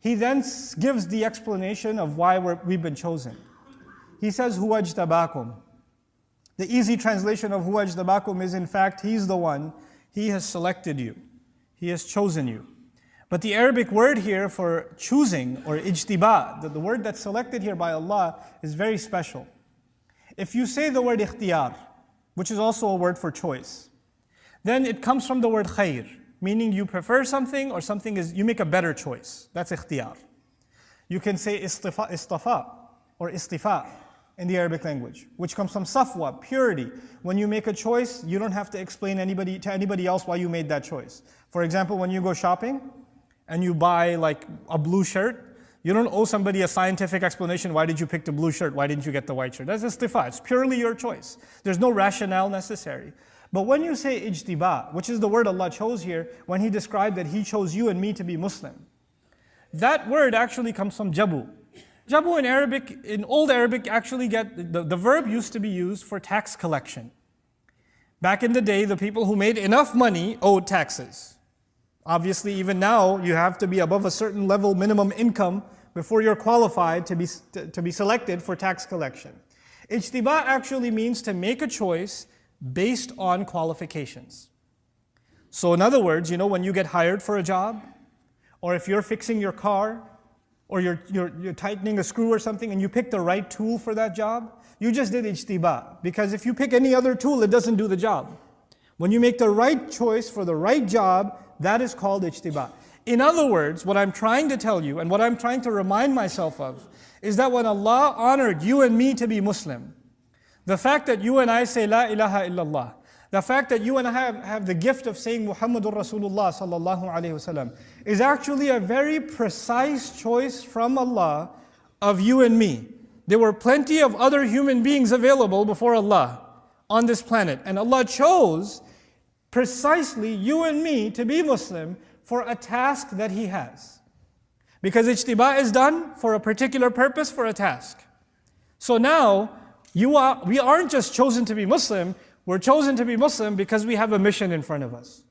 He then gives the explanation of why we've been chosen. He says, Huwa ajtabakum. The easy translation of Huwa ajtabakum is, in fact, He's the one. He has selected you. He has chosen you. But the Arabic word here for choosing, or ijtiba, the word that's selected here by Allah, is very special. If you say the word ikhtiyar, which is also a word for choice, then it comes from the word khair, meaning you prefer something or something is, you make a better choice. That's ikhtiyar. You can say istafa or istifa in the Arabic language, which comes from safwa, purity. When you make a choice, you don't have to explain to anybody else why you made that choice. For example, when you go shopping and you buy like a blue shirt, you don't owe somebody a scientific explanation, why did you pick the blue shirt, why didn't you get the white shirt? That's istifa, it's purely your choice. There's no rationale necessary. But when you say ijtiba, which is the word Allah chose here, when He described that He chose you and me to be Muslim, that word actually comes from jabu. Jabu in Arabic, in Old Arabic, actually the verb used to be used for tax collection. Back in the day, the people who made enough money owed taxes. Obviously, even now, you have to be above a certain level minimum income before you're qualified to be selected for tax collection. Ijtiba actually means to make a choice based on qualifications. So in other words, when you get hired for a job, or if you're fixing your car, or you're tightening a screw or something and you pick the right tool for that job, you just did ijtiba. Because if you pick any other tool, it doesn't do the job. When you make the right choice for the right job, that is called ijtiba. In other words, what I'm trying to tell you and what I'm trying to remind myself of is that when Allah honored you and me to be Muslim, the fact that you and I say La ilaha illallah, the fact that you and I have the gift of saying Muhammadur Rasulullah sallallahu alayhi wasallam is actually a very precise choice from Allah of you and me. There were plenty of other human beings available before Allah on this planet, and Allah chose precisely you and me to be Muslim for a task that He has. Because ijtiba is done for a particular purpose, for a task. So now, we aren't just chosen to be Muslim, we're chosen to be Muslim because we have a mission in front of us.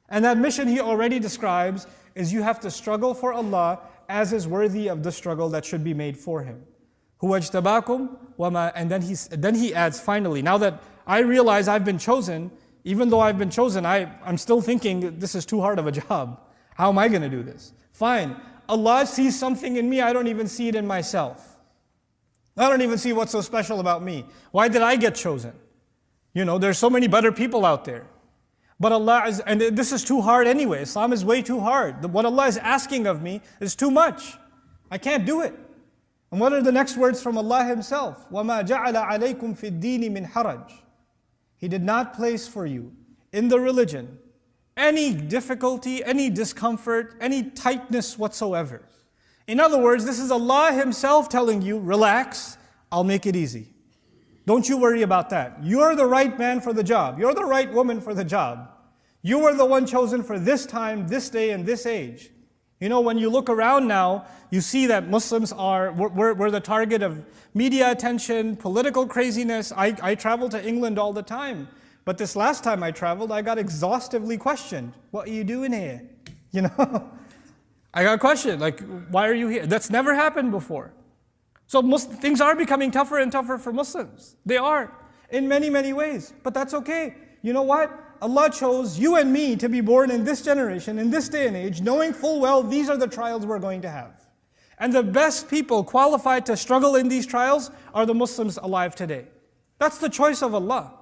And that mission He already describes is you have to struggle for Allah as is worthy of the struggle that should be made for Him. Huwa ajtabakum wama, and then he adds finally, now that I realize I've been chosen, even though I've been chosen, I'm still thinking this is too hard of a job. How am I going to do this? Fine. Allah sees something in me I don't even see it in myself. I don't even see what's so special about me. Why did I get chosen? There's so many better people out there. But and this is too hard anyway. Islam is way too hard. What Allah is asking of me is too much. I can't do it. And what are the next words from Allah Himself? وَمَا جَعَلَ عَلَيْكُمْ فِي الدِّينِ مِنْ حَرَجٍ. He did not place for you in the religion any difficulty, any discomfort, any tightness whatsoever. In other words, this is Allah Himself telling you, relax, I'll make it easy. Don't you worry about that. You're the right man for the job. You're the right woman for the job. You were the one chosen for this time, this day, and this age. When you look around now, you see that Muslims we're the target of media attention, political craziness. I travel to England all the time. But this last time I traveled, I got exhaustively questioned. What are you doing here? I got questioned, like, why are you here? That's never happened before. So things are becoming tougher and tougher for Muslims. They are, in many, many ways. But that's okay. You know what? Allah chose you and me to be born in this generation, in this day and age, knowing full well these are the trials we're going to have. And the best people qualified to struggle in these trials are the Muslims alive today. That's the choice of Allah.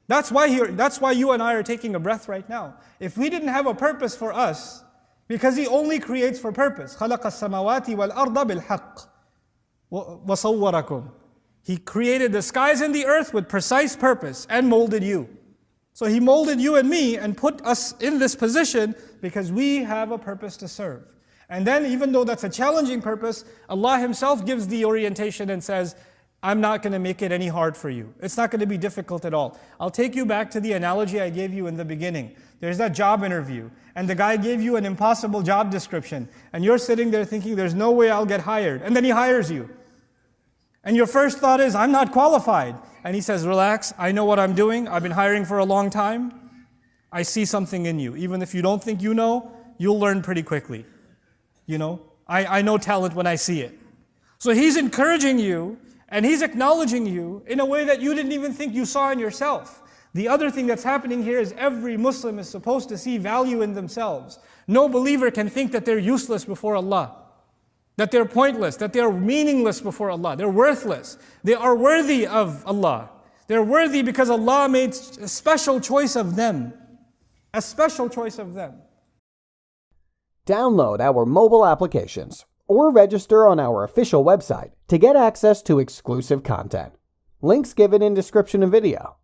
That's why you and I are taking a breath right now. If we didn't have a purpose for us, because He only creates for purpose. خَلَقَ السَّمَاوَاتِ وَالْأَرْضَ بِالْحَقِّ وَصَوَّرَكُمْ. He created the skies and the earth with precise purpose and molded you. So He molded you and me and put us in this position because we have a purpose to serve. And then even though that's a challenging purpose, Allah Himself gives the orientation and says, I'm not going to make it any hard for you. It's not going to be difficult at all. I'll take you back to the analogy I gave you in the beginning. There's that job interview, and the guy gave you an impossible job description, and you're sitting there thinking, there's no way I'll get hired. And then he hires you. And your first thought is, I'm not qualified. And he says, relax, I know what I'm doing. I've been hiring for a long time. I see something in you. Even if you don't think you know, you'll learn pretty quickly. I know talent when I see it. So he's encouraging you and he's acknowledging you in a way that you didn't even think you saw in yourself. The other thing that's happening here is every Muslim is supposed to see value in themselves. No believer can think that they're useless before Allah, that they're pointless, that they're meaningless before Allah. They're worthless. They are worthy of Allah. They're worthy because Allah made a special choice of them. A special choice of them. Download our mobile applications or register on our official website to get access to exclusive content. Links given in description of video.